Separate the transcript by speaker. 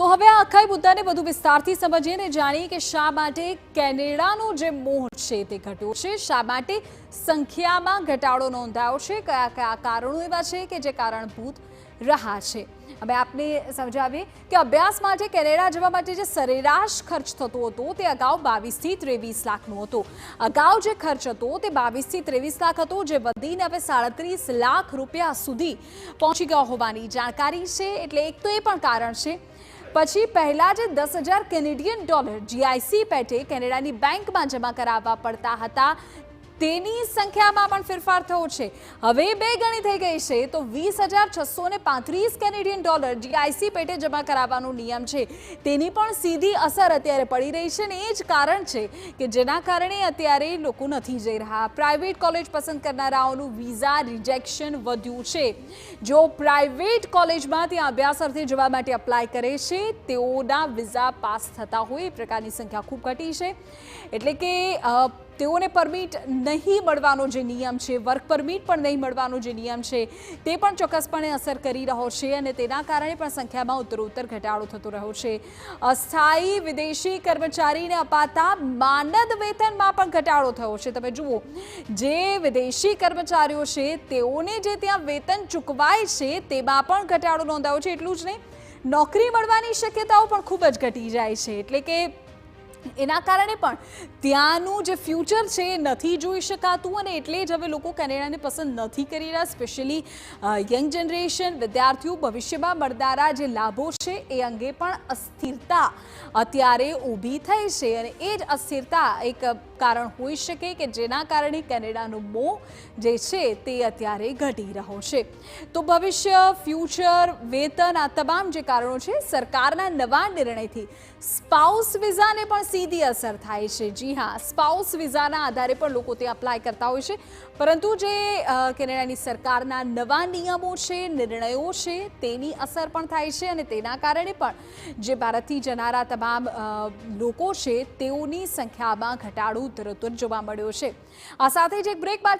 Speaker 1: તો હવે આ આખા મુદ્દાને વધુ વિસ્તારથી સમજીએ અને જાણીએ કે શા માટે કેનેડાનો જે મોહ છે તે ઘટ્યો છે, શા માટે સંખ્યામાં ઘટાડો નોંધાયો છે, કયા કયા કારણો એવા છે કે જે કારણભૂત રહ્યા છે। હવે આપને સમજાવીએ કે અભ્યાસ માટે કેનેડા જવા માટે જે સરેરાશ ખર્ચ થતો હતો તે અગાઉ 22 થી 23 લાખનો હતો। અગાઉ જે ખર્ચ હતો તે 22 થી 23 લાખ હતો, જે વધીને હવે 37 લાખ રૂપિયા સુધી પહોંચી ગયો હોવાની જાણકારી છે। એટલે એક તો એ પણ કારણ છે। પછી પહેલા જે 10,000 કેનેડિયન ડોલર જીઆઈસી પેટે કેનેડાની બેંકમાં જમા કરાવવા પડતા હતા તેની સંખ્યામાં પણ ફેરફાર થયો છે। હવે બે ગણી થઈ ગઈ છે, તો 20,635 કેનેડિયન ડોલર જીઆઈસી પેટે જમા કરાવવાનો નિયમ છે તેની પણ સીધી અસર અત્યારે પડી રહી છે। અને એ જ કારણ છે કે જેના કારણે અત્યારે લોકો નથી જઈ રહ્યા। પ્રાઇવેટ કોલેજ પસંદ કરનારાઓનું વિઝા રિજેક્શન વધ્યું છે। જો પ્રાઇવેટ કોલેજમાં ત્યાં અભ્યાસ અર્થે જવા માટે અપ્લાય કરે છે તેઓના વિઝા પાસ થતા હોય એ પ્રકારની સંખ્યા ખૂબ ઘટી છે। એટલે કે તેઓને પરમિટ નહીં મળવાનો જે નિયમ છે, વર્ક પરમિટ પણ નહીં મળવાનો જે નિયમ છે તે પણ ચોક્કસપણે અસર કરી રહ્યો છે અને તેના કારણે પણ સંખ્યામાં ઉત્તરોત્તર ઘટાડો થતો રહ્યો છે। અસ્થાયી વિદેશી કર્મચારીને અપાતા માનદ વેતનમાં પણ ઘટાડો થયો છે। તમે જુઓ, જે વિદેશી કર્મચારીઓ છે તેઓને જે ત્યાં વેતન ચૂકવાય છે તેમાં પણ ઘટાડો નોંધાયો છે। એટલું જ નહીં, નોકરી મળવાની શક્યતાઓ પણ ખૂબ જ ઘટી જાય છે। એટલે કે એના કારણે પણ ત્યાંનું જે ફ્યુચર છે એ નથી જોઈ શકાતું અને એટલે જ હવે લોકો કેનેડાને પસંદ નથી કરી રહ્યા। સ્પેશિયલી યંગ જનરેશન, વિદ્યાર્થીઓ ભવિષ્યમાં મળનારા જે લાભો છે એ અંગે પણ અસ્થિરતા અત્યારે ઊભી થઈ છે અને એ જ અસ્થિરતા એક કારણ હોઈ શકે કે જેના કારણે કેનેડાનો મોહ જે છે તે અત્યારે ઘટી રહ્યો છે। તો ભવિષ્ય, ફ્યુચર, વેતન, આ તમામ જે કારણો છે, સરકારના નવા નિર્ણયથી સ્પાઉસ વિઝાને પણ સીધી અસર થાય છે। જી હા, સ્પાઉસ વિઝાના આધારે પણ લોકો ત્યાં અપ્લાય કરતા હોય છે, પરંતુ જે કેનેડાની સરકારના નવા નિયમો છે, નિર્ણયો છે તેની અસર પણ થાય છે અને તેના કારણે પણ જે ભારતથી જનારા તમામ લોકો છે તેઓની સંખ્યામાં ઘટાડો ઉત્તરોત્તર જોવા મળ્યો છે। આ સાથે જ એક બ્રેક બાદ